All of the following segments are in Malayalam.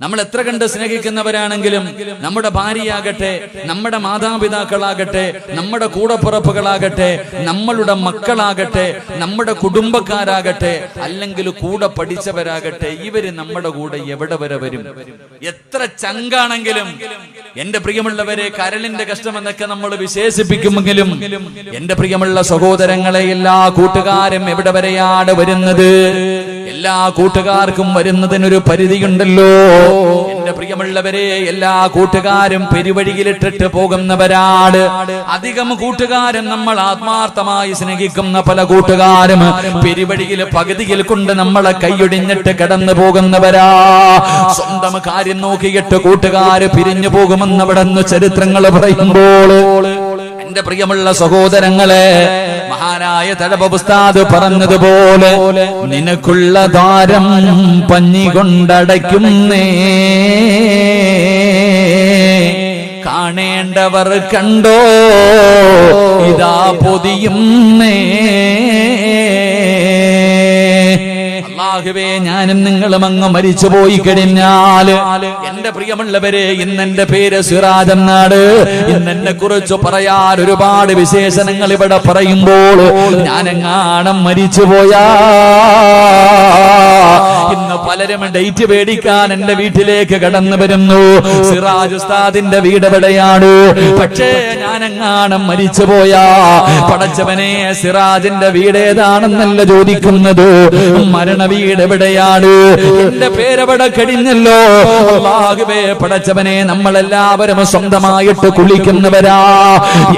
നമ്മൾ എത്ര കണ്ട് സ്നേഹിക്കുന്നവരാണെങ്കിലും നമ്മുടെ ഭാര്യയാകട്ടെ, നമ്മുടെ മാതാപിതാക്കളാകട്ടെ, നമ്മുടെ കൂടപ്പുറപ്പുകളാകട്ടെ, നമ്മളുടെ മക്കളാകട്ടെ, നമ്മുടെ കുടുംബക്കാരാകട്ടെ, അല്ലെങ്കിൽ കൂടെ പഠിച്ചവരാകട്ടെ, ഇവര് നമ്മുടെ കൂടെ എവിടെ വരെ വരും? എത്ര ചങ്കാണെങ്കിലും, എന്റെ പ്രിയമുള്ളവരെ, കരളിന്റെ കഷ്ടമെന്നൊക്കെ നമ്മൾ വിശേഷിപ്പിക്കുമെങ്കിലും എന്റെ പ്രിയമുള്ള സഹോദരങ്ങളെ, എല്ലാ കൂട്ടുകാരും എവിടെ വരെയാണ് വരുന്നത്? എല്ലാ കൂട്ടുകാർക്കും വരുന്നതിനൊരു പരിധിയുണ്ടല്ലോ. എന്റെ പ്രിയമുള്ളവരെ, എല്ലാ കൂട്ടുകാരും പെരുവഴിയിലിട്ടിട്ട് പോകുന്നവരാണ്. അധികം കൂട്ടുകാരും നമ്മൾ ആത്മാർത്ഥമായി സ്നേഹിക്കുന്ന പല കൂട്ടുകാരും പെരുവഴിയിൽ പകുതിയിൽ കൊണ്ട് നമ്മളെ കൈയൊടിഞ്ഞിട്ട് കടന്നു പോകുന്നവരാ. സ്വന്തം കാര്യം നോക്കിയിട്ട് കൂട്ടുകാര് പിരിഞ്ഞു പോകുമെന്നവിടെന്ന് ചരിത്രങ്ങൾ പറയുമ്പോൾ, എന്റെ പ്രിയമുള്ള സഹോദരങ്ങളെ, മഹാനായ തഴവ ഉസ്താദ് പറഞ്ഞതുപോലെ, നിനക്കുള്ള ദ്വാരം പഞ്ഞി കൊണ്ടടയ്ക്കുന്നേ, കാണേണ്ടവർ കണ്ടോ ഇതാ പൊതിയുന്നേ. അല്ലാഹുവേ, ഞാനും നിങ്ങളും അങ്ങ് മരിച്ചു പോയി കഴിഞ്ഞാൽ, എന്റെ പ്രിയമുള്ളവരെ, ഇന്നെന്റെ പേര് സിറാജ് എന്നാണ്. ഇന്നെന്നെ കുറിച്ച് പറയാൻ ഒരുപാട് വിശേഷണങ്ങൾ ഇവിടെ പറയുമ്പോൾ, ഞാനെങ്ങാണം മരിച്ചു പോയാ ഇന്ന് പലരും ഡേറ്റ് പേടിക്കാൻ എന്റെ വീട്ടിലേക്ക് കടന്നു വരുന്നു. സിറാജ് ഉസ്താദിന്റെ വീട് എവിടെയാണ്? പക്ഷേ ഞാനെങ്ങാണം മരിച്ചു പോയാ, പടച്ചവനെ, സിറാജിന്റെ വീട് ഏതാണെന്നല്ല ചോദിക്കുന്നത്, മരണ വീട് എവിടെയാണ്? എന്റെ പേരെവിടെ കഴിഞ്ഞല്ലോ. അല്ലാഹുവേ, പടച്ചവനെ, നമ്മളെല്ലാവരും സ്വന്തമായിട്ട് കുളിക്കുന്നവരാ.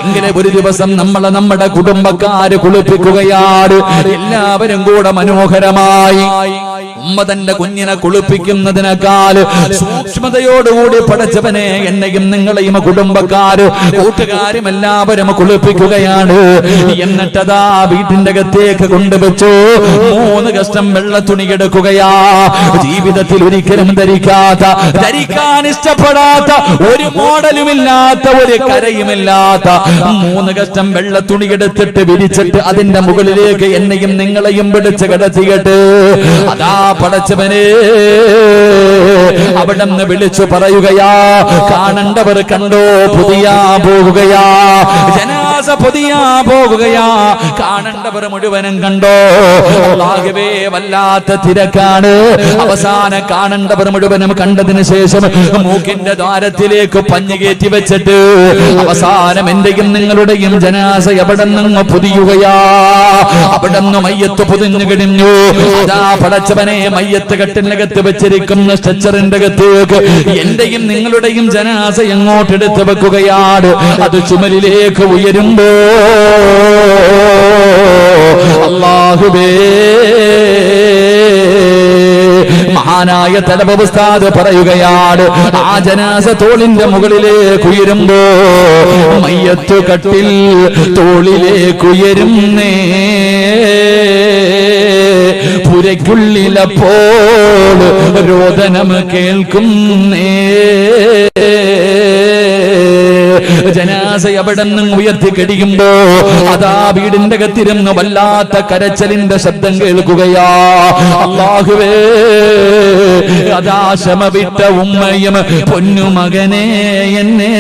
എങ്ങനെ ഒരു ദിവസം നമ്മളെ നമ്മുടെ കുടുംബക്കാര് കുളിപ്പിക്കുകയാണ്. എല്ലാവരും കൂടെ മനോഹരമായി ഉമ്മ തന്റെ കുഞ്ഞിനെ കുളിപ്പിക്കുന്നതിനേക്കാൾ സൂക്ഷ്മതയോടുകൂടി പടച്ചവനെ എന്നെയും നിങ്ങളെയും കുടുംബക്കാര് കൂട്ടുകാരും എല്ലാവരും കുളിപ്പിക്കുകയാണ്. എന്നിട്ടതാ വീട്ടിന്റെ അകത്തേക്ക് കൊണ്ടുവച്ചു 3 കഷ്ടം വെള്ള തുണി എടുക്കുകയാ. ജീവിതത്തിൽ ഒരിക്കലും ധരിക്കാൻ ഇഷ്ടപ്പെടാത്ത, ഒരു മോഡലുമില്ലാത്ത, ഒരു കരയുമില്ലാത്ത 3 കഷ്ടം വെള്ള തുണി എടുത്തിട്ട് വിരിച്ചിട്ട് അതിന്റെ മുകളിലേക്ക് എന്നെയും നിങ്ങളെയും പിടിച്ച് കിടത്തിയിട്ട് അതാ പടച്ചവനെ അവിടെന്ന് വിളിച്ചു പറയുകയാ, കാണണ്ടവർ കണ്ടോ പുതിയ പോകുകയാ, ജനാസ പുതിയ പോകുകയാ, കാണണ്ടവർ മുഴുവനും കണ്ടോ. അല്ലാഹുവേ, വല്ലാത്ത തിരക്കാണ്. അവസാനം കാണണ്ടവർ മുഴുവനും കണ്ടതിന് ശേഷം മൂക്കിന്റെ ദ്വാരത്തിലേക്ക് പഞ്ഞു കയറ്റി വെച്ചിട്ട് അവസാനം എന്റെയും നിങ്ങളുടെയും ജനാസ എവിടെ നിന്ന് പുതിയുകയാ. അവിടെ നിന്ന് മയ്യത്ത് പുതിഞ്ഞു കഴിഞ്ഞു. അതാ പടച്ചവനെ, മയ്യത്ത് കെട്ടിനകത്ത് വെച്ചിരിക്കുന്ന സ്ട്രെച്ചറിന്റെ അകത്തേക്ക് എന്റെയും നിങ്ങളുടെയും ജനാസ എങ്ങോട്ട് എടുത്ത് വെക്കുകയാണ്. അത് ചുമലിലേക്ക് ഉയരുമ്പോ അല്ലാഹുവേ, മഹാനായ തഴവ ഉസ്താദ് പറയുകയാണ്, ആ ജനാസ തോളിന്റെ മുകളിലേക്ക് ഉയരുമ്പോ മയ്യത്ത് കട്ടിൽ തോളിലേക്ക് ഉയരുന്നേ. പുരയ്ക്കുള്ളിലപ്പോൾ രോദനം കേൾക്കുന്നേ. ജനാസ എവിടെ നിന്നും ഉയർത്തി കഴിയുമ്പോ അതാ വീടിന്റെ അകത്തിരുന്ന് വല്ലാത്ത കരച്ചലിന്റെ ശബ്ദം കേൾക്കുകയാ. അല്ലാഹുവേ, അതാ ക്ഷമ വിട്ട ഉമ്മയും പൊന്നുമകനെ എന്നെ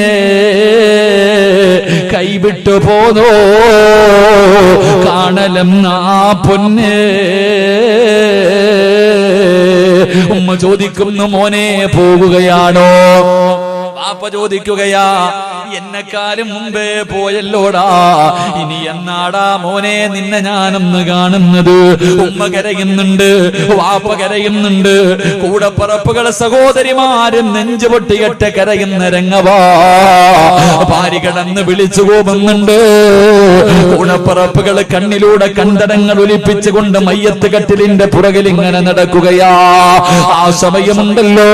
കൈവിട്ടു പോന്നോ, കാണലം ആ പൊന്നെ. ഉമ്മ ചോദിക്കുന്നു, മോനെ പോകുകയാണോ? വാപ്പ ചോദിക്കുകയാ, എന്നെക്കാലും മുമ്പേ പോയല്ലോടാ, ഇനി എന്നാടാ മോനെ നിന്നെ ഞാനൊന്ന് കാണുന്നത്? ഉമ്മ കരയുന്നുണ്ട്, വാപ്പ കരയുന്നുണ്ട്, കൂടപ്പറപ്പുകളെ സഹോദരിമാരും നെഞ്ചു പൊട്ടികെട്ട് കരയുന്ന രംഗവാ. ഭാര്യ കടന്ന് വിളിച്ചു പോകുന്നുണ്ട്. കൂടപ്പറപ്പുകൾ കണ്ണിലൂടെ കണ്ടടങ്ങൾ ഒലിപ്പിച്ചുകൊണ്ട് മയ്യത്ത് കട്ടിലിന്റെ പുറകിൽ ഇങ്ങനെ നടക്കുകയാ. ആ സമയമുണ്ടല്ലോ,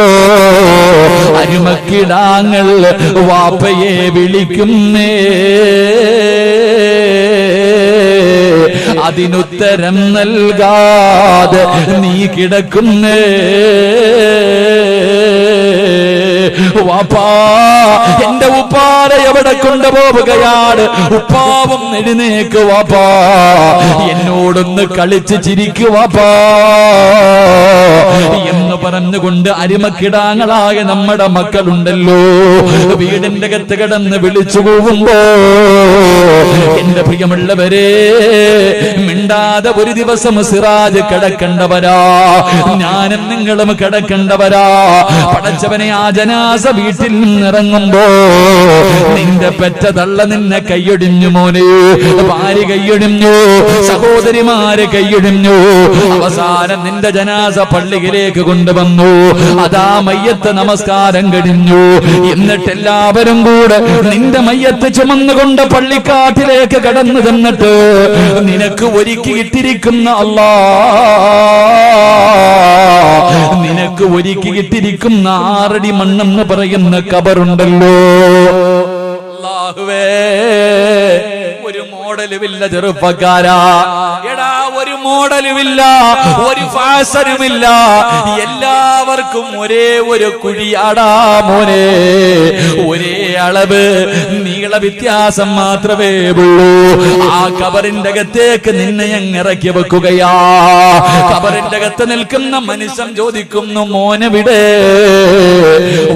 അരുമക്കിടാങ്ങൾ വാപ്പയെ വിളിക്കുന്നേ. അതിനുത്തരം നൽകാതെ നീ കിടക്കുന്നേ. വാപ്പാ, എന്റെ ഉപ്പാരെ എവിടെ കൊണ്ടുപോവുകയാണ്? ഉപ്പാവും എഴുന്നേക്ക് വാപ്പാ, എന്നോടൊന്ന് കളിച്ച് ചിരിക്കുവാപ്പാ എന്ന് പറഞ്ഞുകൊണ്ട് അരിമക്കിടാങ്ങളായ നമ്മുടെ മക്കളുണ്ടല്ലോ, വീടിന്റെ അകത്ത് കിടന്ന് വിളിച്ചു പോകുമ്പോ എന്റെ പ്രിയമുള്ളവരെ, മിണ്ടാതെ ഒരു ദിവസം സിറാജ് കിടക്കണ്ടവരാ, ഞാനും നിങ്ങളും കിടക്കണ്ടവരാ. പടച്ചവനെ, ആ ജനാസ വീട്ടിൽ നിന്നിറങ്ങുമ്പോ നിന്റെ പെറ്റ തള്ള നിന്നെ കൈയൊടിഞ്ഞു മോനെ, ഭാര്യ കൈയൊടിഞ്ഞു, സഹോദരിമാര് കൈയൊടിഞ്ഞു. അവസാനം നിന്റെ ജനാസ പള്ളിയിലേക്ക് കൊണ്ടുവന്നു. അതാ മയ്യത്ത് നമസ്കാരം കഴിഞ്ഞു. എന്നിട്ട് എല്ലാവരും കൂടെ നിന്റെ മയ്യത്ത് ചുമന്നുകൊണ്ട് പള്ളിക്കാട്ടിലേക്ക് കടന്നു ചെന്നിട്ട് നിനക്ക് ഒരുക്കിയിട്ടിരിക്കുന്ന നിനക്ക് ഒരുക്കിയിട്ടിരിക്കുന്ന 6 അടി മണ്ണെന്ന് പറയുന്ന കബറുണ്ടല്ലോ, അല്ലാഹുവേ, ഒരു മോഡലുമില്ല ചെറുപ്പക്കാരാ. എടാ, ഒരു മോഡലുമില്ല, ഒരു ഫാഷനുമില്ല, എല്ലാവർക്കും ഒരേ ഒരു കുഴിയാടാ മോനെ, ഒരേ അളവ് നീള വ്യത്യാസം മാത്രമേ ഉള്ളൂ. ആ കബറിന്റെ അകത്തേക്ക് നിന്നെ അങ്ങ് ഇറക്കി വെക്കുകയാ. കബറിന്റെ അകത്ത് നിൽക്കുന്ന മനുഷ്യൻ ചോദിക്കുന്നു, മോനെവിടെ?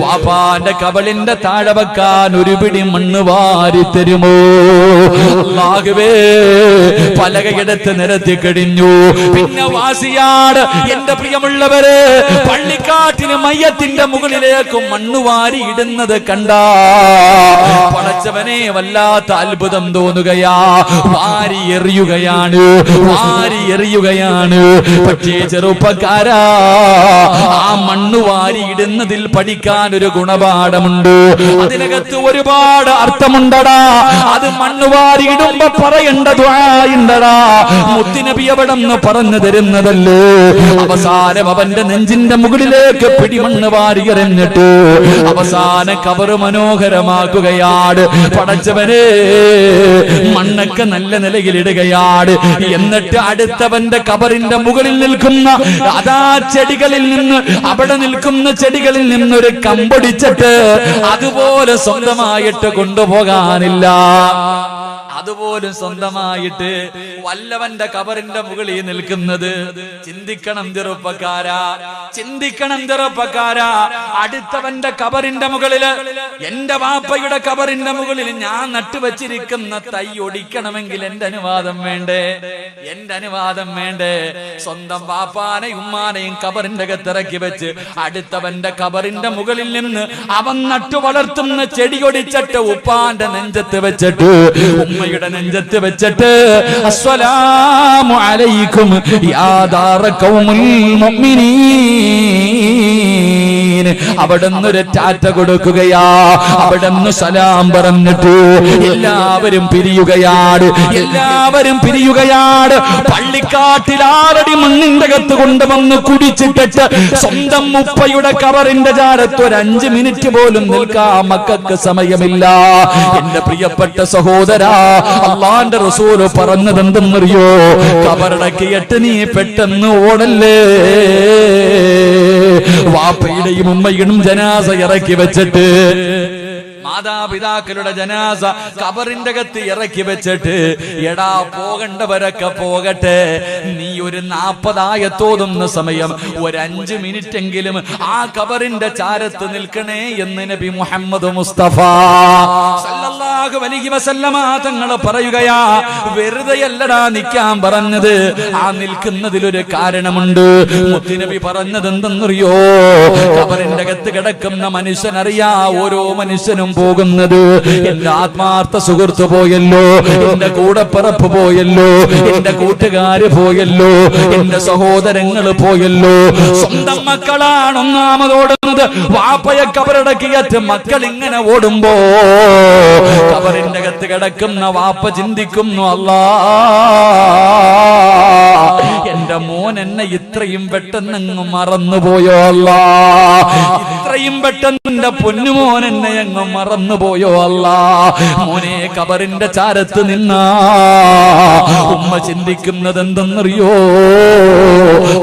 വാപ്പാന്റെ കബളിന്റെ താഴെ വെക്കാൻ ഒരു പിടി മണ്ണ് വാരി തരുമോ? അല്ലാഹുവേ, പലകയെടുത്ത് നിരത്തി കഴിഞ്ഞു. പിന്നെ വാസിയാട്, എന്റെ പ്രിയമുള്ളവരെ, പള്ളിക്കാട്ടിന് മയ്യത്തിന്റെ മുകളിലേക്ക് മണ്ണ് വാരി ഇടുന്നത് കണ്ടാ പടച്ചവനെ വല്ലാത്ത അത്ഭുതം തോന്നുകയാ. വാരി എറിയുകയാണ്, വാരി എറിയുകയാണ്. പക്ഷേ ചെറുപ്പക്കാരാ, ആ മണ്ണ് വാരി ഇടുന്നതിൽ പഠിക്കാൻ ഒരു ഗുണപാഠമുണ്ട്. അതിനകത്ത് ഒരുപാട് അർത്ഥമുണ്ടടാ. അത് മണ്ണ് വാരി ഇടുമ്പോ പറയേണ്ട ദുആയുണ്ടടാ. മുത്തുനബി അവിടെന്ന് പറഞ്ഞു തരുന്നതല്ലേ. അവസാനം അവന്റെ നെഞ്ചിന്റെ മുകളിലേക്ക് പിടിമണ്ണ് വാരി എറിഞ്ഞിട്ട് അവസാന കബറ് മനോഹരമാക്കുകയാണ്. പടച്ചവനെ, മണ്ണൊക്കെ നല്ല നിലയിലിടുകയാണ്. എന്നിട്ട് അടുത്തവന്റെ കബറിന്റെ മുകളിൽ നിൽക്കുന്ന അതാ ചെടികളിൽ നിന്ന്, അവിടെ നിൽക്കുന്ന ചെടികളിൽ നിന്നൊരു കമ്പൊടിച്ചിട്ട് അതുപോലെ സ്വന്തമായിട്ട് കൊണ്ടുപോകാനില്ല. അതുപോലും സ്വന്തമായിട്ട് വല്ലവന്റെ കബറിന്റെ മുകളിൽ നിൽക്കുന്നത്. ചിന്തിക്കണം ചെറുപ്പക്കാരാ, ചിന്തിക്കണം ചെറുപ്പക്കാരാ. അടുത്തവന്റെ കബറിന്റെ മുകളില്, എന്റെ വാപ്പയുടെ കബറിന്റെ മുകളിൽ ഞാൻ നട്ടുവച്ചിരിക്കുന്ന തൈ ഒടിക്കണമെങ്കിൽ എന്റെ അനുവാദം വേണ്ടേ? എന്റെ അനുവാദം വേണ്ടേ? സ്വന്തം വാപ്പാനെയും ഉമ്മാനെയും കബറിന്റെ അകത്തിറക്കി വെച്ച് അടുത്തവന്റെ കബറിന്റെ മുകളിൽ നിന്ന് അവൻ നട്ടു വളർത്തുന്ന ചെടി ഒടിച്ചിട്ട് ഉപ്പാന്റെ നെഞ്ചത്ത് വെച്ചിട്ട്, ഉമ്മയുടെ നെഞ്ചത്ത് വെച്ചിട്ട്, അസ്സലാമു അലൈക്കും യാ ദാറ ഖൗമുൽ മുഅ്മിനീൻ, അവിടുന്ന് ഒരു ടാറ്റ കൊടുക്കുകയാ. അവിടുന്ന് സലാം പറഞ്ഞിട്ട് എല്ലാവരും പിരിയുകയാണ്, എല്ലാവരും പിരിയുകയാണ്. പള്ളിക്കാട്ടിൽ 6 അടി മണ്ണിന്റെ അകത്ത് കൊണ്ടുവന്ന് കുടിച്ചിട്ടിട്ട് സ്വന്തം ഉപ്പയുടെ കബറിന്റെ ചാരത്ത് ഒരു 5 മിനിറ്റ് പോലും നിൽക്കാൻ മക്കൾക്ക് സമയമില്ല. എന്റെ പ്രിയപ്പെട്ട സഹോദരാ, അള്ളാന്റെ റസൂല് പറഞ്ഞത് എന്തെന്നറിയോ? കബറടക്കിയിട്ട് നീ പെട്ടെന്ന് ഓടല്ലേ. വാപ്പയുടെയും ഉമ്മയുടെയും ജനാസ ഇറക്കി വെച്ചിട്ട്, മാതാപിതാക്കളുടെ ജനാസ കബറിന്റെ അകത്ത് ഇറക്കി വെച്ചിട്ട്, എടാ പോകണ്ടവരൊക്കെ പോകട്ടെ, നീ ഒരു 40 ആയത്തോതുന്ന സമയം ഒരു 5 മിനിറ്റ് എങ്കിലും ആ കബറിന്റെ ചാരത്ത് നിൽക്കണേ എന്ന് നബി മുഹമ്മദ് മുസ്തഫ സല്ലല്ലാഹു അലൈഹി വസല്ലമ തങ്ങൾ പറയുകയാ. വെറുതെയല്ലടാ നിൽക്കാൻ പറഞ്ഞത്, ആ നിൽക്കുന്നതിലൊരു കാരണമുണ്ട്. മുത്തുനബി പറഞ്ഞത് എന്തെന്നറിയോ? കബറിന്റെ അകത്ത് കിടക്കുന്ന മനുഷ്യനറിയാ ഓരോ മനുഷ്യനും പോകുന്നത്. എന്റെ ആത്മാർത്ഥ സുഹൃത്ത് പോയല്ലോ, എന്റെ കൂടപ്പിറപ്പ് പോയല്ലോ, എന്റെ കൂട്ടുകാര് പോയല്ലോ, എന്റെ സഹോദരങ്ങൾ പോയല്ലോ. സ്വന്തം മക്കളാണ് ഒന്നാമതോടുന്നത്. വാപ്പയെ കബറടക്കിയറ്റ് മക്കൾ ഇങ്ങനെ ഓടുമ്പോ കബറിന്റെ അകത്ത് കിടക്കുന്ന വാപ്പ ചിന്തിക്കുന്നു, അല്ലാ, എന്റെ മോൻ എന്നെ ഇത്രയും പെട്ടെന്ന് മറന്നുപോയോ അല്ലാ, ഇത്ര എത്രയും പെട്ടെന്ന് എന്റെ പൊന്നുമോൻ എന്നെ അങ്ങ് മറന്നുപോയോ അല്ലാ. മോനെ ഖബറിന്റെ ചാരത്ത് നിന്നാ ഉമ്മ ചിന്തിക്കുന്നത് എന്തെന്നറിയോ?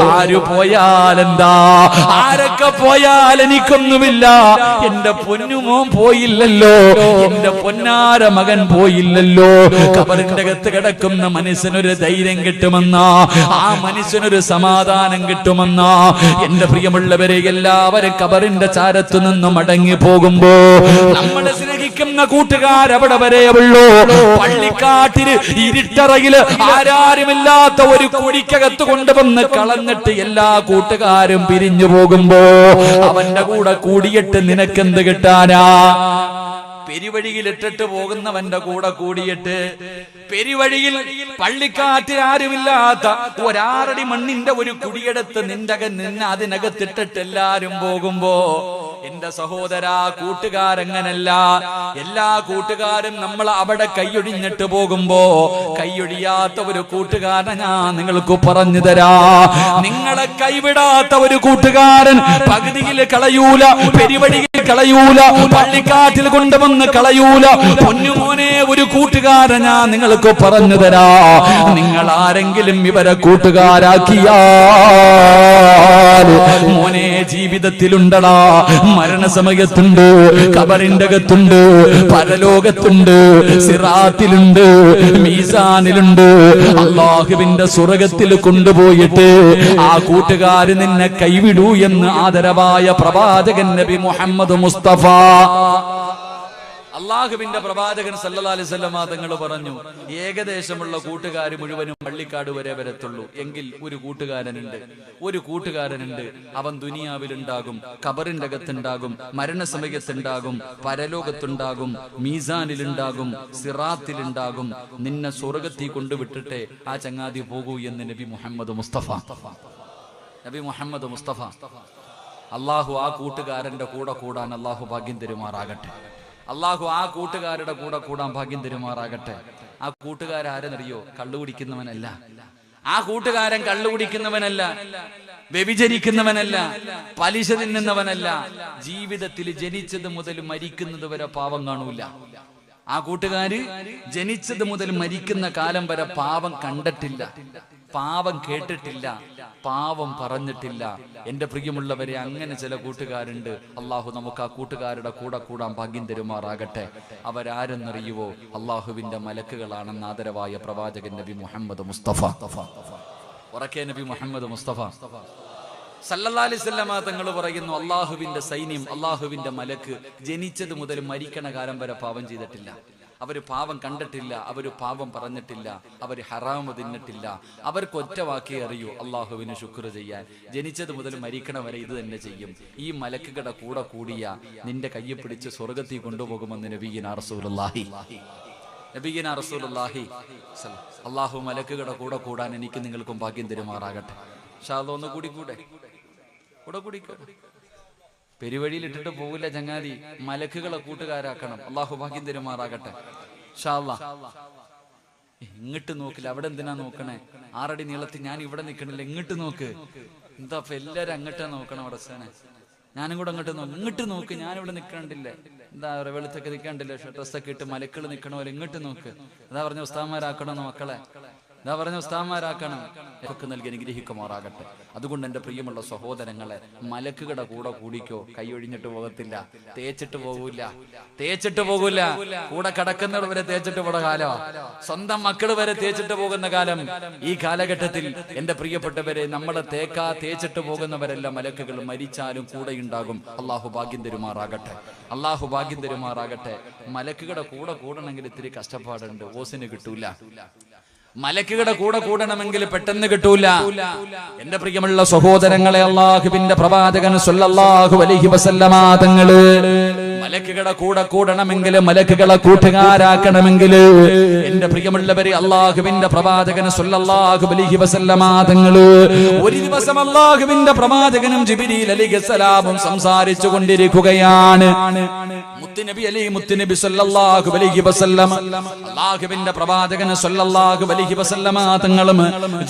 ആര് പോയാലെന്താ, ആരൊക്കെ പോയാൽ എനിക്കൊന്നുമില്ല, എന്റെ പൊന്നുമോൻ പോയില്ലല്ലോ, എന്റെ പൊന്നാര മകൻ പോയില്ലല്ലോ. ഖബറിന്റെ അകത്ത് കിടക്കുന്ന മനുഷ്യനൊരു ധൈര്യം കിട്ടുമെന്നാ, ആ മനുഷ്യനൊരു സമാധാനം കിട്ടുമെന്നാ. എന്റെ പ്രിയമുള്ളവരെ, എല്ലാവരും ഖബറിന്റെ ചാരത്തു നിന്ന് മടങ്ങി പോകുമ്പോ നമ്മളെ സ്നേഹിക്കുന്ന കൂട്ടുകാരവിടെ വരെ ഉള്ളൂ. പള്ളിക്കാട്ടില് ഇരുട്ടറയില് ആരാരുമില്ലാത്ത ഒരു കുഴിക്കകത്ത് കൊണ്ടുവന്ന് കളഞ്ഞിട്ട് എല്ലാ കൂട്ടുകാരും പിരിഞ്ഞു പോകുമ്പോ അവന്റെ കൂടെ കൂടിയിട്ട് നിനക്കെന്ത് കിട്ടാനാ? പെരുവഴിയിൽ ഇട്ടിട്ട് പോകുന്നവന്റെ കൂടെ കൂടിയിട്ട് പെരുവഴിയിൽ പള്ളിക്കാറ്റ് ആരുമില്ലാത്ത ഒരാറടി മണ്ണിന്റെ ഒരു കുടിയെടുത്ത് നിന്നെ അതിനകത്തിട്ടിട്ട് എല്ലാരും പോകുമ്പോ എന്റെ സഹോദരാ, കൂട്ടുകാരങ്ങനല്ല. എല്ലാ കൂട്ടുകാരും നമ്മൾ അവിടെ കൈയൊഴിഞ്ഞിട്ട് പോകുമ്പോ കൈയൊഴിയാത്ത ഒരു കൂട്ടുകാരനെ ഞാൻ നിങ്ങൾക്ക് പറഞ്ഞു തരാ. നിങ്ങളെ കൈവിടാത്ത ഒരു കൂട്ടുകാരൻ പകുതിയിൽ കളയൂല, പെരുവഴിയിൽ കളയൂല, പള്ളിക്കാറ്റിൽ കൊണ്ടുവന്ന് കളയൂല. പൊന്നുമോനെ, ഒരു കൂട്ടുകാരൻ ഞാൻ നിങ്ങൾക്ക് പറഞ്ഞു തരാ. നിങ്ങൾ ആരെങ്കിലും ഇവരെ കൂട്ടുകാരാക്കിയാൽ മോനെ ജീവിതത്തിലുണ്ടടാ, മരണസമയത്തുണ്ട്, ഖബറിന്റെ അകത്തുണ്ട്, പരലോകത്തുണ്ട്, സിറാത്തിലുണ്ട്, മീസാനിലുണ്ട്. അല്ലാഹുവിന്റെ സ്വർഗ്ഗത്തിൽ കൊണ്ടുപോയിട്ട് ആ കൂട്ടുകാര് നിന്നെ കൈവിടൂ എന്ന് ആദരവായ പ്രവാചകൻ നബി മുഹമ്മദ് മുസ്തഫ, അള്ളാഹുവിന്റെ പ്രവാചകൻ സല്ലല്ലാഹു അലൈഹി വസല്ലം തങ്ങൾ പറഞ്ഞു, ഏകദേശമുള്ള കൂട്ടുകാർ മുഴുവനും പള്ളിക്കാട് വരെ വരത്തുള്ളൂ. എങ്കിൽ ഒരു കൂട്ടുകാരനുണ്ട്, അവൻ ദുനിയാവിലുണ്ടാകും, ഖബറിന്റെ അകത്തുണ്ടാകും, മരണസമയത്തുണ്ടാകും, പരലോകത്തുണ്ടാകും, മീസാനിലുണ്ടാകും, സിറാത്തിലുണ്ടാകും. നിന്നെ സ്വർഗ്ഗത്തിൽ കൊണ്ടുവിട്ടിട്ടേ ആ ചങ്ങാതി പോകൂ എന്ന് നബി മുഹമ്മദ് മുസ്തഫ. അള്ളാഹു ആ കൂട്ടുകാരന്റെ കൂടെ കൂടാൻ അള്ളാഹു ഭാഗ്യം തരുമാറാകട്ടെ. അള്ളാഹു ആ കൂട്ടുകാരുടെ കൂടെ കൂടാൻ ഭാഗ്യം തരുമാറാകട്ടെ. ആ കൂട്ടുകാരെന്നറിയോ? കള്ളുകുടിക്കുന്നവനല്ല. ആ കൂട്ടുകാരൻ കള്ളുകുടിക്കുന്നവനല്ല, വ്യഭിചരിക്കുന്നവനല്ല, പലിശ തിന്നുന്നവനല്ല. ജീവിതത്തിൽ ജനിച്ചത് മുതൽ മരിക്കുന്നത് വരെ പാവം കാണൂല. ആ കൂട്ടുകാര് ജനിച്ചത് മുതൽ മരിക്കുന്ന കാലം വരെ പാവം കണ്ടിട്ടില്ല, പാവം കേട്ടിട്ടില്ല, പാവം പറഞ്ഞിട്ടില്ല. എന്റെ പ്രിയമുള്ളവരെ, അങ്ങനെ ചില കൂട്ടുകാരുണ്ട്. അള്ളാഹു നമുക്ക് ആ കൂട്ടുകാരുടെ കൂടെ കൂടാൻ ഭാഗ്യം തരുമാറാകട്ടെ. അവരാരെന്നറിയുവോ? അള്ളാഹുവിന്റെ മലക്കുകളാണെന്ന് ആദരവായ പ്രവാചകൻ നബി മുഹമ്മദ് മുസ്തഫ. ഉറക്കെ നബി മുഹമ്മദ് മുസ്തഫ സല്ലല്ലാഹു അലൈഹി വസല്ലം തങ്ങൾ പറയുന്നു, അള്ളാഹുവിന്റെ സൈന്യം, അള്ളാഹുവിന്റെ മലക്ക് ജനിച്ചത് മുതൽ മരിക്കണ കാലം വരെ പാപം ചെയ്തിട്ടില്ല. അവര് പാപം കണ്ടിട്ടില്ല, അവര് പാപം പറഞ്ഞിട്ടില്ല, അവര് ഹറാമ് തിന്നിട്ടില്ല. അവർക്ക് ഒറ്റ വാക്കേ അറിയൂ, അള്ളാഹുവിന് ശുക്ർ ചെയ്യാൻ. ജനിച്ചത് മുതൽ മരിക്കണ വരെ ഇത് തന്നെ ചെയ്യും. ഈ മലക്കുകളുടെ കൂടെ കൂടിയ നിന്റെ കയ്യെ പിടിച്ച് സ്വർഗ്ഗത്തിൽ കൊണ്ടുപോകുമെന്ന് നബിയിനാ റസൂലുള്ളാഹി. അള്ളാഹു മലക്കുകളുടെ കൂടെ കൂടാൻ എനിക്ക് നിങ്ങൾക്കും ഭാഗ്യം തരുമാറാകട്ടെ. ഒന്ന് കൂടെ പെരുവഴിയിൽ ഇട്ടിട്ട് പോകില്ല ചങ്ങാതി, മലക്കുകളെ കൂട്ടുകാരാക്കണം. അള്ളാഹു ഭാഗ്യം തരുമാറാകട്ടെ. ഇങ്ങോട്ട് നോക്കില്ല, അവിടെ എന്തിനാ നോക്കണേ? 6 അടി നീളത്തിൽ ഞാൻ ഇവിടെ നിൽക്കണില്ല, ഇങ്ങോട്ട് നോക്ക്. എന്താ അപ്പൊ എല്ലാരും അങ്ങോട്ടാ നോക്കണം? അടച്ചാനെ ഞാനും കൂടെ അങ്ങോട്ട് നോക്കും. ഇങ്ങോട്ട് നോക്ക്, ഞാനിവിടെ നിൽക്കണ്ടില്ലേ? എന്താ വെളുത്തൊക്കെ നിൽക്കണ്ടില്ലേ? ഡ്രസ്സൊക്കെ ഇട്ട് മലക്കൾ നിൽക്കണ പോലെ ഇങ്ങോട്ട് നോക്ക്. അതാ പറഞ്ഞ ഉസ്താദ്മാരാക്കണമെന്ന് മക്കളെ, ഇതാ പറഞ്ഞ ഉസ്താദ്മാരാക്കണം. ഒക്കെ നൽകി അനുഗ്രഹിക്കുമാറാകട്ടെ. അതുകൊണ്ട് എന്റെ പ്രിയമുള്ള സഹോദരങ്ങളെ, മലക്കുകളുടെ കൂടെ കൂടിക്കോ. കൈയൊഴിഞ്ഞിട്ട് പോകത്തില്ല, തേച്ചിട്ട് പോകൂല. കൂടെ കിടക്കുന്നവർ വരെ തേച്ചിട്ട് പോണ കാലം, സ്വന്തം മക്കൾ വരെ തേച്ചിട്ട് പോകുന്ന കാലം. ഈ കാലഘട്ടത്തിൽ എന്റെ പ്രിയപ്പെട്ടവരെ, നമ്മളെ തേച്ചിട്ട് പോകുന്നവരെല്ലാം മലക്കുകൾ മരിച്ചാലും കൂടെ ഉണ്ടാകും. അള്ളാഹു ഭാഗ്യം തരുമാറാകട്ടെ. മലക്കുകളുടെ കൂടെ കൂടണമെങ്കിൽ ഇത്തിരി കഷ്ടപ്പാടുണ്ട്, ഓസിന് കിട്ടൂല. മലക്കുകളുടെ കൂടെ കൂടണമെങ്കിൽ പെട്ടെന്ന് കിട്ടൂല. എന്റെ പ്രിയമുള്ള സഹോദരങ്ങളെ, അല്ലാഹുവിന്റെ പ്രവാചകൻ സല്ലല്ലാഹു അലൈഹി വസല്ലമ തങ്ങള് മലക്കുകളുടെ കൂടെ കൂടണമെങ്കിൽ, മലക്കുകളെ കൂട്ടുകാരാക്കണമെങ്കിൽ, എന്റെ പ്രിയമുള്ളവരെ, അല്ലാഹുവിന്റെ പ്രവാചകൻ സല്ലല്ലാഹു അലൈഹി വസല്ലമ തങ്ങള് ഒരു ദിവസം അല്ലാഹുവിന്റെ പ്രവാചകനും ജിബ്രീൽ അലൈഹിസ്സലാമും സംസാരിച്ചു കൊണ്ടിരിക്കുകയാണ്. മുത്തുനബി സല്ലല്ലാഹു അലൈഹി വസല്ലം അല്ലാഹുവിന്റെ പ്രവാചകൻ സല്ലല്ലാഹു അലൈഹി വസല്ലമ തങ്ങളും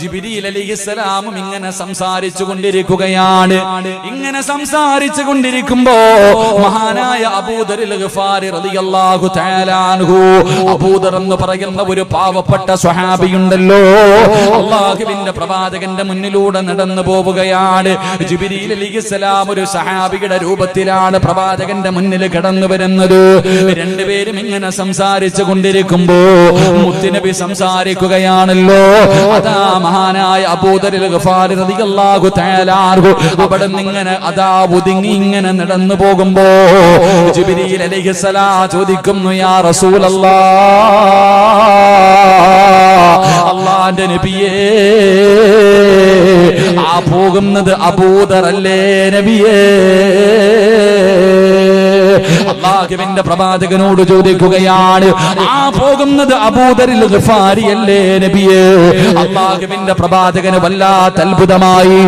ജിബ്രീൽ അലൈഹിസ്സലാമും ഇങ്ങനെ സംസാരിച്ചു കൊണ്ടിരിക്കുകയാണ്. ഇങ്ങനെ സംസാരിച്ചു കൊണ്ടിരിക്കുമ്പോ മഹാനായ അബൂദറിൽ ഗഫാരി റളിയല്ലാഹു തആല അൻഹു, അബൂദർ എന്ന് പറയുന്ന ഒരു പാവപ്പെട്ട സ്വഹാബിയുണ്ടല്ലോ, അല്ലാഹുവിന്റെ പ്രവാചകന്റെ മുന്നിലൂടെ നടന്നു പോവുകയാണ്. ജിബ്രീൽ അലൈഹിസ്സലാം ഒരു സഹാബിയുടെ രൂപത്തിലാണ് പ്രവാചകന്റെ മുന്നിൽ കടന്നു വരുന്നത്. രണ്ടുപേരും ഇങ്ങനെ സംസാരിച്ചു കൊണ്ടിരിക്കുമ്പോ മുത്തുനബി സംസാരിക്കുകയാണല്ലോ. അതാ മഹാനായ അബൂദറിൽ ഗഫാരി റളിയല്ലാഹു തആല അൻഹു അവിടെ ഇങ്ങനെ അതാ ഒതുങ്ങി ഇങ്ങനെ നടന്നു പോകുമ്പോ ജിബ്രീൽ അലൈഹിസ്സലാം ചോദിക്കുന്നു, യാ റസൂലല്ലാഹ്, അല്ലാഹുവിന്റെ നബിയേ, ആ പോകുന്നത് അബൂദർ അല്ലേ നബിയേ? അല്ലാഹുവിന്റെ പ്രവാചകനോട് ചോദിക്കുകയാണ്, ആ പോകുന്നത് അബൂദറിൽ ഗഫാരി അല്ലേ നബിയേ? അല്ലാഹുവിന്റെ പ്രവാചകന് വല്ലാത്ത അത്ഭുതമായി.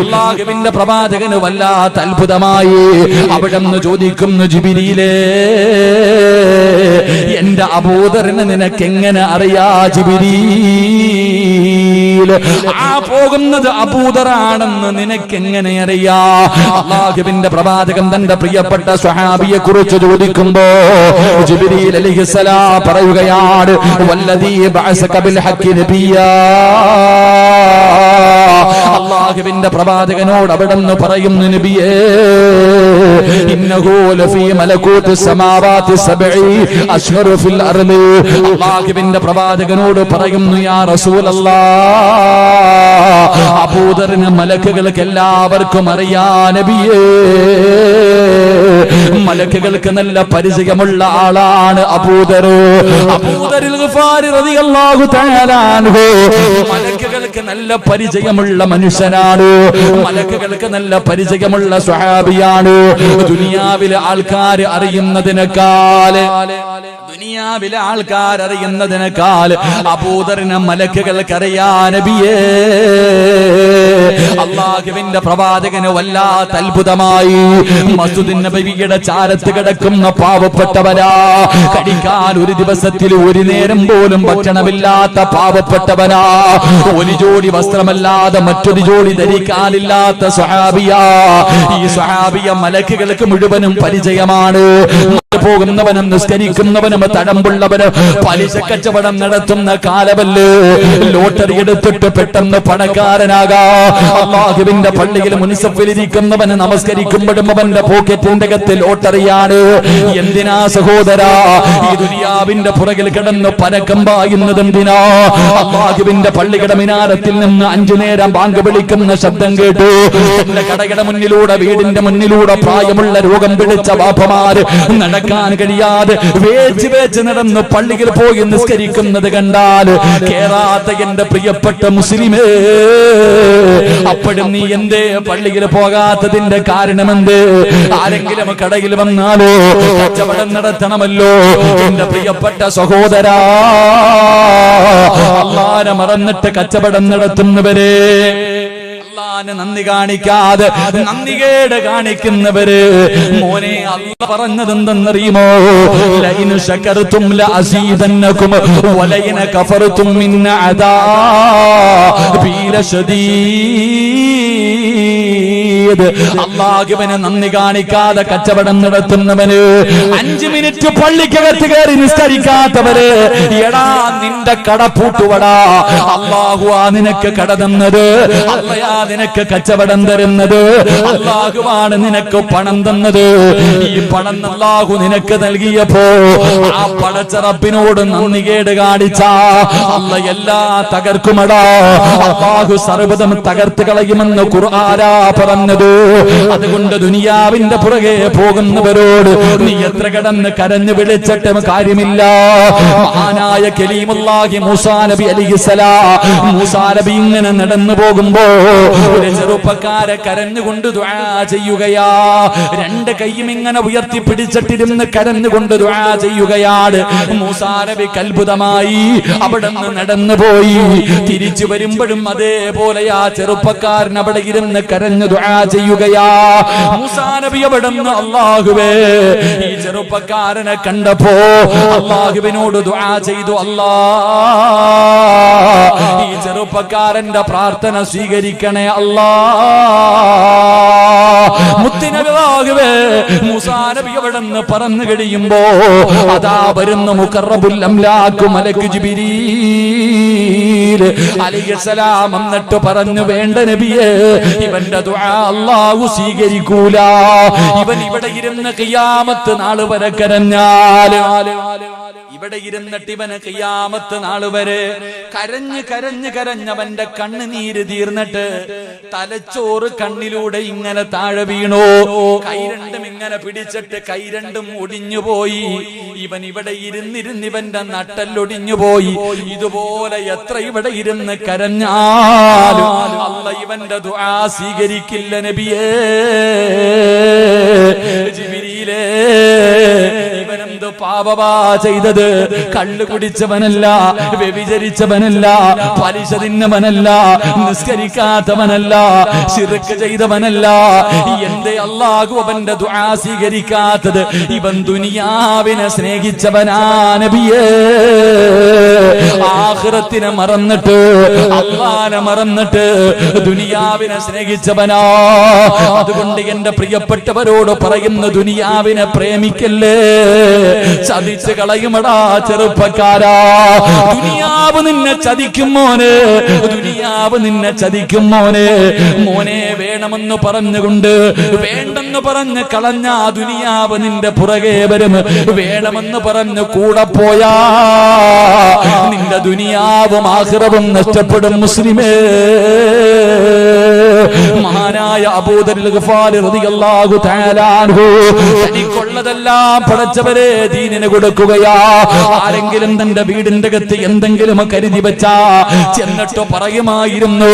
അല്ലാഹുവിന്റെ പ്രവാചകന് വല്ലാത്ത അത്ഭുതമായി. അവിടെന്ന് ചോദിക്കുന്നു, ജിബ്രീലേ, എന്റെ അബൂദറിനെ നിനക്ക് എങ്ങനെ അറിയാ ജിബ്രീൽ? ആ പോകുന്നത് അബൂദറാണെന്ന് നിനക്ക് എങ്ങനെ അറിയാ? അല്ലാഹുവിന്റെ പ്രവാചകൻ തന്റെ പ്രിയപ്പെട്ട സ്വഹാബിയെ കുറിച്ച് ചോദിക്കുമ്പോ ജിബ്രീൽ അലൈഹിസ്സലാം പറയുകയാണ്, വല്ലദീ ബഅസക ബിൽ ഹഖ് നബിയാ. അല്ലാഹുവിന്റെ പ്രവാചകനോട് അവിടെന്ന് പറയുന്നു, നബിയേ, ഇന്നഹു ലഫീ മലകൂതി സമാവാതി സബ്ഇ അശ്ഹറു ഫിൽ അർളി. അല്ലാഹുവിന്റെ പ്രവാചകനോട് പറയുന്നു, യാ റസൂലല്ലാഹ്, അബൂദറിനെ മലക്കുകൾക്ക് എല്ലാവർക്കും അറിയാ നബിയേ. മലക്കുകൾക്ക് നല്ല പരിചയമുള്ള ആളാണ് അബൂദർ. അബൂദറിൽ ഗഫാരി റളിയല്ലാഹു തആല അൻഹു മലക്കുകൾക്ക് നല്ല പരിചയമുള്ള മനുഷ്യനാണ്. മലക്കുകൾക്ക് നല്ല പരിചയമുള്ള സ്വഹാബിയാണ്. ദുനിയാവിലെ ആൾക്കാർ അറിയുന്നതിനേക്കാൾ അബൂദറിനെ മലക്കുകൾക്ക് അറിയാ നബിയേ. അല്ലാഹുവിന്റെ പ്രവാചകന് വല്ലാത്ത അത്ഭുതമായി. മസ്ജിദുൻ നബവിയുടെ ചാരത്ത് കിടക്കുന്ന പാവപ്പെട്ടവരാ, കഴിക്കാൻ ഒരു ദിവസത്തിൽ ഒരു നേരം പോലും ഭക്ഷണമില്ലാത്ത പാവപ്പെട്ടവനാ, ഒരു ജോഡി വസ്ത്രമല്ലാതെ മറ്റൊരു ജോഡി ധരിക്കാനില്ലാത്ത സ്വഹാബിയാ. ഈ സ്വഹാബിയ മലക്കുകൾക്ക് മുഴുവനും പരിചയമാണ്. പോകുന്നവനും നിസ്കരിക്കുന്നവനും തടമ്പുള്ളവനും പലിശ കച്ചവടം നടത്തുന്ന കാലമല്ലേ. ലോട്ടറി എടുത്തിട്ട് പെട്ടെന്ന് പണക്കാരനാകാ. അല്ലാഹുവിന്റെ പള്ളിയിൽ മുൻസഫിലിരിക്കുന്നവന് നമസ്കരിക്കുമ്പോഴും അവന്റെ പോക്കറ്റിന്റെ അകത്ത് ലോട്ടറിയാണ്. എന്തിനാ സഹോദരാ ഈ ദുനിയാവിന്റെ പുറകിൽ കിടന്ന് പരക്കം പായുന്നത് എന്തിനാ? അല്ലാഹുവിന്റെ പള്ളിയുടെ മിനാരത്തിൽ നിന്ന് 5 നേരം ബാങ്ക് വിളിക്കുന്ന ശബ്ദം കേട്ടു. എന്റെ കടയുടെ മുന്നിലൂടെ, വീടിന്റെ മുന്നിലൂടെ പ്രായമുള്ള രോഗം പിടിച്ച ബാപ്പമാര് നടക്കാൻ കഴിയാതെ വേച്ച് നടന്ന് പള്ളിയിൽ പോയി നിസ്കരിക്കുന്നത് കണ്ടാൽ കേറാത്ത എന്റെ പ്രിയപ്പെട്ട മുസ്ലിമേ, അപ്പോഴും നീ എന്തേ പള്ളിയിൽ പോകാത്തതിന്റെ കാരണമെന്ത്? ആരെങ്കിലും കടയിൽ വന്നാലോ കച്ചവടം നടത്തണമല്ലോ. എന്റെ പ്രിയപ്പെട്ട സഹോദരാ, അല്ലാഹുവിനെ മറന്നിട്ട് കച്ചവടം നടത്തുന്നവരെ, അല്ലാഹുവിനെ നന്ദി കാണിക്കാതെ നന്ദികേട് കാണിക്കുന്നവര്, മോനെ അല്ലാഹ് പറഞ്ഞതെന്തെന്നറിയുമോ? ലൈൻ ശകർതും ലഅസീദന്നകും വലൈൻ കഫർതും മിൻ അദാബി ലശദീദ്. അല്ലാഹുവിനെ നന്ദി കാണിക്കാതെ കച്ചവടം നടത്തുന്നവന്, 5 മിനിറ്റ് പള്ളിക്കകത്ത് കയറി നിസ്കരിക്കാത്തവര്, എടാ നിന്റെ കട പൂട്ടുവടാ. അല്ലാഹുവാ നിനക്ക് കട തന്നത്, അല്ലാഹുവാ നിനക്ക് കച്ചവടം തരുന്നത്, അല്ലാഹുവാണ് നിനക്ക് പണം തന്നത്. ഈ പണം അല്ലാഹു നിനക്ക് നൽകിയപ്പോ ആ പടച്ച റബ്ബിനോട് നന്ദികേട് കാണിച്ച അല്ലാഹ് എല്ലാം തകർക്കുമടാ. അല്ലാഹു സർവ്വതും തകർത്ത് കളയുമെന്ന് ഖുർആനാ പറഞ്ഞത്. അതുകൊണ്ട് ദുനിയാവിന്റെ പുറകെ പോകുന്നവരോട് നീ എത്ര കിടന്ന് കരഞ്ഞു വിളിച്ചിട്ടും കാര്യമില്ല. മഹാനായ കലീമുല്ലാഹി മൂസാ നബി അലൈഹിസ്സലാം, മൂസാ നബി ഇങ്ങനെ നടന്നു പോകുമ്പോ ഒരു ചെറുപ്പക്കാരെ കരഞ്ഞുകൊണ്ട് ദുആ ചെയ്യുകയാ. 2 കൈയും ഇങ്ങനെ ഉയർത്തി പിടിച്ചിട്ടിരുന്ന് കരഞ്ഞുകൊണ്ട് ദുആ ചെയ്യുകയാണ്. മൂസാ നബിക്ക് അത്ഭുതമായി. അവിടെ നിന്ന് നടന്നുപോയി. തിരിച്ചു വരുമ്പോഴും അതേപോലെ ആ ചെറുപ്പക്കാരൻ അവിടെ ഇരുന്ന് കരഞ്ഞു ദുആ ചെയ്യുകയാ. മൂസാ നബി അവിടുന്ന് അല്ലാഹുവേ ഈ ചെറുപ്പക്കാരനെ കണ്ടപ്പോ അല്ലാഹുവിനോട് ദുആ ചെയ്തു, അല്ലാഹ് ഈ ചെറുപ്പക്കാരന്റെ പ്രാർത്ഥന സ്വീകരിക്കണേ അല്ലാഹ്. മുത്തുനബി അല്ലാഹുവേ മൂസാ നബി അവിടുന്ന് പറന്നു കഴിയുമ്പോ അതാ വരുന്ന മുഖറബുൽ അംലാഖ് മലക്ക് ജിബ്രീൽ അലൈഹിസ്സലാം എന്നിട്ട് പറഞ്ഞു, വേണ്ട നബിയേ, ഇവന്റെ ദുആ അല്ലാഹു സ്വീകരിക്കൂല. ഇവൻ ഇവിടെ ഇരുന്ന് ഖിയാമത്ത് നാൾ വരെ കരഞ്ഞാൽ, ഇവിടെ ഇരുന്നിട്ട് ഇവന് ഖിയാമത്ത് നാൾ വരെ കരഞ്ഞ് കരഞ്ഞ് കരഞ്ഞവന്റെ കണ്ണുനീര് തീർന്നിട്ട് തലച്ചോറ് കണ്ണിലൂടെ ഇങ്ങനെ താഴെ വീണു. കൈ രണ്ടും ഇങ്ങനെ പിടിച്ചിട്ട് കൈ രണ്ടും ഒടിഞ്ഞുപോയി. ഇവൻ ഇവിടെ ഇരുന്നിരുന്ന് ഇവന്റെ നട്ടല്ലൊടിഞ്ഞുപോയി. ഇതുപോലെ എത്ര ഇവിടെ ഇരുന്ന് കരഞ്ഞാലും അല്ലാഹ് ഇവന്റെ ദുആ സ്വീകരിക്കില്ല നബിയേ. ജിബ്രീലേ, ഇവനെന്ത് പാപമാ ചെയ്തത്? കള്ളു കുടിച്ചവനല്ല, വ്യഭിചരിച്ചവനല്ല, പലിശ തിന്നവനല്ല, നിസ്കരിക്കാത്തവനല്ല, ശിർക്ക് ചെയ്തവനല്ല. എന്തേ അല്ലാഹു അവന്റെ ദുആ സ്വീകരിക്കാത്തത്? ഇവൻ ദുനിയാവിനെ സ്നേഹിച്ചവനാ നബിയേ. ആഖിറത്തിനെ മറന്നിട്ട്, അല്ലാഹനെ മറന്നിട്ട് ദുനിയാവിനെ സ്നേഹിച്ചവനാ. അതുകൊണ്ട് എന്റെ പ്രിയപ്പെട്ടവരോട് പറയുന്നു, ദുനിയാവിനെ പ്രേമിക്കല്ലേ, ചതിച്ച് കളയുമടാ ചെറുപ്പക്കാരാ. ദുനിയാവ് നിന്നെ ചതിക്കും മോനെ, ദുനിയാവ് നിന്നെ ചതിക്കും മോനെ. മോനെ വേണമെന്ന് പറഞ്ഞുകൊണ്ട് വേണ്ടെന്ന് പറഞ്ഞ് കളഞ്ഞ ദുനിയാവ് നിന്റെ പുറകെ വരും. വേണമെന്ന് പറഞ്ഞ് കൂടെ പോയാ നിന്റെ ദുനിയാവും ആഖിറവും നഷ്ടപ്പെടും മുസ്ലിമേ. മഹാനായ അബൂദർ ഗഫാരി റളിയല്ലാഹു തആല അൻഹു തനിക്കുള്ളതെല്ലാം പടച്ചവരെ ദീനിന് കൊടുക്കുകയാ. ആരെങ്കിലും തന്റെ വീടിന്റെ അകത്ത് എന്തെങ്കിലും കരുതി വെച്ചാ ചെന്നിട്ട് പറയുമായിരുന്നു,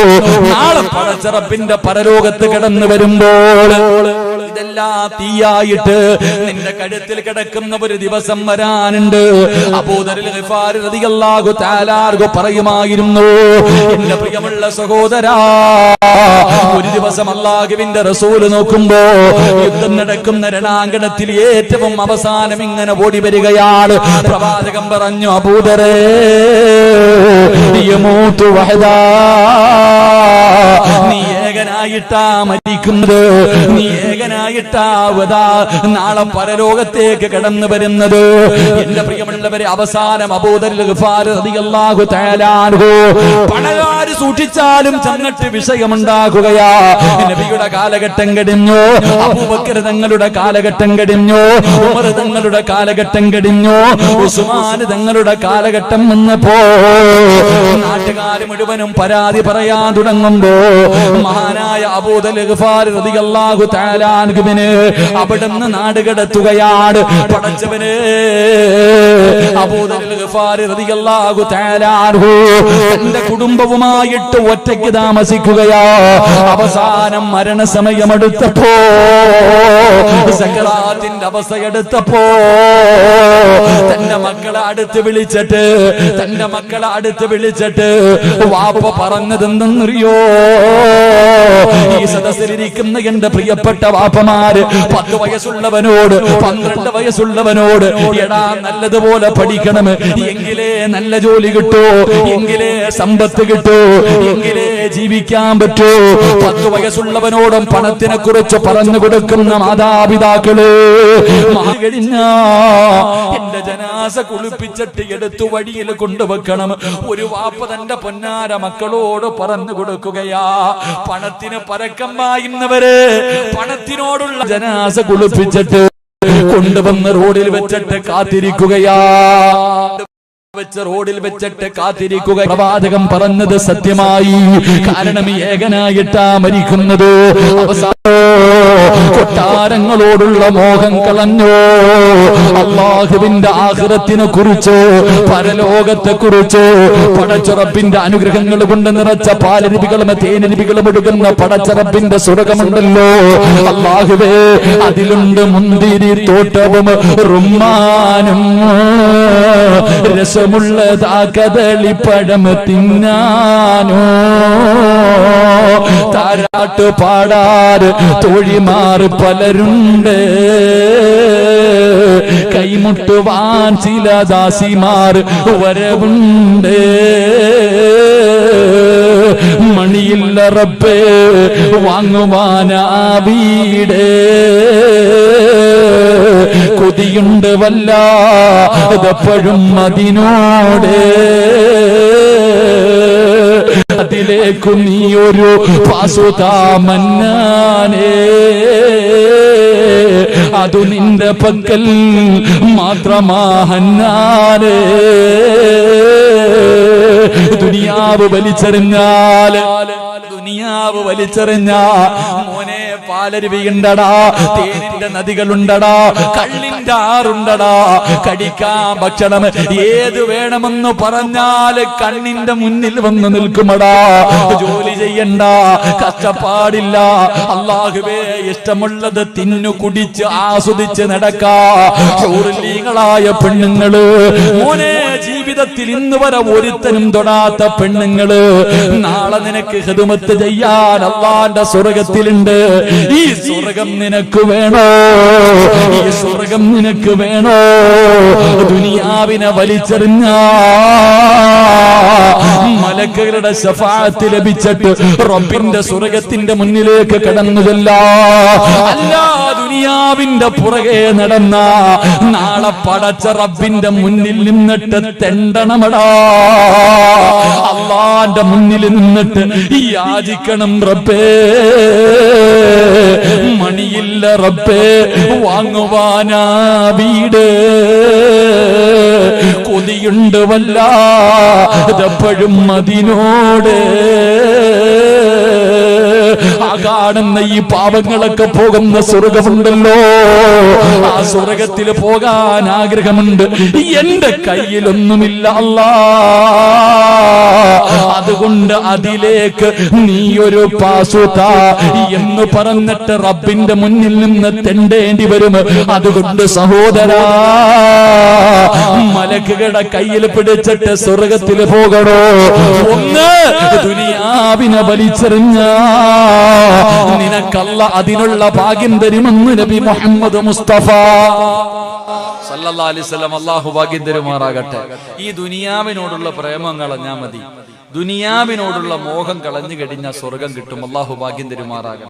നാളെ പടച്ച റബ്ബിന്റെ പരലോകത്ത് കിടന്നു വരുമ്പോൾ ഇതെല്ലാം തീയായിട്ട് നിന്റെ കഴുത്തിൽ കിടക്കുന്ന ഒരു ദിവസം വരാനുണ്ട്. അബൂദർ ഗഫാരി റളിയല്ലാഹു തആല അൻഹു പറയുമായിരുന്നു, എന്റെ പ്രിയമുള്ള സഹോദരാ, ഒരു ദിവസം അല്ലാഹുവിന്റെ റസൂൽ നോക്കുമ്പോ യുദ്ധം നടക്കുന്ന രണാങ്കണത്തിൽ ഏറ്റവും അവസാനം ഇങ്ങനെ ഓടി വരികയാണ്. പ്രവാചകൻ പറഞ്ഞു, അബൂദറേ, യമൂതു വഹദാ, നീ ഏകനായിട്ടാ മരിക്കുന്നത്, നീ ഏകനായിട്ടാ നാളെ പരലോകത്തേക്ക് കടന്നു വരുന്നത്. എന്റെ പ്രിയമുള്ളവരെ, അവസാനം അബൂദർ ഗഫാരി റളിയല്ലാഹു തആല അൻഹു പണകാര് സൂക്ഷിച്ചാലും ചെന്നിട്ട് വിഷയമുണ്ടാക്കുകയാ. നബിയുടെ കാലഘട്ടം കഴിഞ്ഞു, അബൂബക്കർ തങ്ങളുടെ കാലഘട്ടം കഴിഞ്ഞു, ഉമർ തങ്ങളുടെ കാലഘട്ടം കഴിഞ്ഞു, ഉസ്മാൻ തങ്ങളുടെ കാലഘട്ടം വന്നപ്പോ നാട്ടുകാർ മുഴുവനും പരാതി പറയാൻ തുടങ്ങുമ്പോ മഹാനായ അബൂദർ ഗഫാരി റളിയല്ലാഹു തആല അൻഹുവിനെ അവിടുന്ന് നാട് കടത്തുകയാണ്. പടച്ചവനെ, അബൂദർ ഗഫാരി റളിയല്ലാഹു തആല അൻഹു തന്റെ കുടുംബവുമായിട്ട് ഒറ്റയ്ക്ക് താമസിക്കുകയാ. അവസാനം മരണസമയമെടുത്തപ്പോ, സക്കറാത്തിന്റെ അവസ്ഥയെടുത്തപ്പോ തന്റെ മക്കളെ അടുത്ത് വിളിച്ചിട്ട് വാപ്പ പറഞ്ഞതെന്തെന്നറിയോ? ഈ സദസ്സിലിരിക്കുന്ന എന്റെ പ്രിയപ്പെട്ട വാപ്പമാര് 10 വയസ്സുള്ളവനോട് 12 വയസ്സുള്ളവനോട്, എടാ നല്ലതുപോലെ പഠിക്കണം, എങ്കിലേ നല്ല ജോലി കിട്ടൂ, എങ്കിലേ സമ്പത്ത് കിട്ടൂ, എങ്കിലേ ജീവിക്കാൻ പറ്റൂ. 10 വയസ്സുള്ളവനോടും പണത്തിനെ കുറിച്ച് പറഞ്ഞു കൊടുക്കുന്ന മാതാപിതാക്കള് കഴിഞ്ഞ എന്റെ ജനാസ കുളിപ്പിച്ചിട്ട് എടുത്തു വഴിയിൽ കൊണ്ടുവെക്കണം. ഒരു വാപ്പ തന്റെ പൊന്നാര മക്കളോട് പറഞ്ഞു കൊടുക്കുകയാ. പണത്തിന് പരക്കം പായുന്നവര് പണത്തിനോടുള്ള ജനാസ കുളിപ്പിച്ചിട്ട് കൊണ്ടുവന്ന് റോഡിൽ വെച്ചിട്ട് കാത്തിരിക്കുകയാ. റോഡിൽ വെച്ചിട്ട് കാത്തിരിക്കുക. പ്രവാചകൻ പറഞ്ഞത് സത്യമായി. കാരണം ഏകനായിട്ടാ മരിക്കുന്നത്. അവസാനം കൊട്ടാരങ്ങളോടുള്ള മോഹം കളഞ്ഞോ, അല്ലാഹുവിന്റെ ആഖിറത്തിനെ കുറിച്ചോ പരലോകത്തെ കുറിച്ചോ പടച്ചുറപ്പിന്റെ അനുഗ്രഹങ്ങൾ കൊണ്ട് നിറച്ച പാലരുവികളും തേനരുവികളും എടുക്കുന്ന പടച്ചറപ്പിന്റെ സ്വർഗമുണ്ടല്ലോ അല്ലാഹുവേ, അതിലുണ്ട് മുന്തിരി തോട്ടവും റുമ്മാനും രസമുള്ളതാ കദളിപ്പഴം തിന്നാനോ, താരാട്ട് പാടാറ് തോഴിമാർ പലരുണ്ട്, കൈമുട്ടുവാൻ ചില ദാസിമാർ വരവുണ്ട്, മണിയില്ല റബ്ബേ വാങ്ങുവാനാ വീട്, കൊതിയുണ്ട് വല്ലാതെപ്പോഴും അതിനോട്, അതിലേക്കു നീ ഒരു പാസുതാ മന്നാനേ, അതു നിന്റെ പക്കൽ മാത്രമാഹന്നാനേ. ദുനിയാവ് വലിച്ചെറിഞ്ഞാല് മോനെ പാലരുവിയുണ്ടടാ, തേനിന്റെ നദികളുണ്ടടാ, കള്ളിന്റെ ആറുണ്ടടാ, കടിക്കാൻ ഭക്ഷണം ഏത് വേണമെന്ന് പറഞ്ഞാല് കണ്ണിന്റെ മുന്നിൽ വന്ന് നിൽക്കുമടാ. ജോലി ചെയ്യണ്ട, കഷ്ടപ്പാടില്ല, അല്ലാഹുവേ ഇഷ്ടമുള്ളത് തിന്നു കുടിച്ച് ആസ്വദിച്ച് നടക്കാ. ഹൂറുലീങ്ങളായ പെണ്ണുങ്ങള് മോനെ, ജീവിതത്തിൽ ഇന്ന് വരെ ഒരുത്തനും തൊടാത്ത പെണ്ണുങ്ങള് നാളെ നിനക്ക് ഖിദ്മത്ത് ചെയ്യാൻ അല്ലാഹുവിന്റെ സ്വർഗ്ഗത്തിലുണ്ട്. ഈ സ്വർഗ്ഗം നിനക്ക് വേണോ? ഈ സ്വർഗ്ഗം നിനക്ക് വേണോ? ദുനിയാവിനെ വലിച്ചെറിഞ്ഞ മലക്കുകളുടെ ശഫാഅത്ത് ലഭിച്ചിട്ട് റബ്ബിന്റെ സ്വർഗ്ഗത്തിന്റെ മുന്നിലേക്ക് കടന്നുവല്ല, അല്ല ദുനിയാവിന്റെ പുറകെ നടന്ന നാളെ പടച്ച റബ്ബിന്റെ മുന്നിൽ നിന്നിട്ട് തെണ്ടണമടാ. അല്ലാഹുവിന്റെ മുന്നിൽ നിന്നിട്ട് യാചിക്കണം, റബ്ബേ മണിയില്ല റബ്ബേ വാങ്ങുവാനാ വീട്, കൊതിയുണ്ട് വല്ലാതെപ്പോഴും അതിനോട്. ആ കാണുന്ന ഈ പാപങ്ങളൊക്കെ പോകുന്ന സ്വർഗമുണ്ടല്ലോ, ആ സ്വർഗത്തിൽ പോകാൻ ആഗ്രഹമുണ്ട്. എന്റെ കയ്യിലൊന്നുമില്ല അല്ലാ, അതുകൊണ്ട് അതിലേക്ക് നീ ഒരു പാസുതാ എന്ന് പറഞ്ഞിട്ട് റബ്ബിന്റെ മുന്നിൽ നിന്ന് തെണ്ടേണ്ടി വരും. അതുകൊണ്ട് സഹോദരാ, മലക്കുകളുടെ കയ്യിൽ പിടിച്ചിട്ട് സ്വർഗത്തിൽ പോകണോ? ഒന്ന് ദുനിയാവിനെ വലിച്ചെറിഞ്ഞ നിനക്കല്ല അതിനുള്ള ഭാഗ്യം തരുമെന്ന് നബി മുഹമ്മദ് മുസ്തഫ സല്ലല്ലാഹു അലൈഹി വസല്ലം. അല്ലാഹു ഭാഗ്യം തരുമാറാകട്ടെ. ഈ ദുനിയാവിനോടുള്ള പ്രേമം കളഞ്ഞാ മതി, ദുനിയാവിനോടുള്ള മോഹം കളഞ്ഞു കഴിഞ്ഞാൽ സ്വർഗം കിട്ടും. അല്ലാഹു ഭാഗ്യം തരുമാറാകട്ടെ.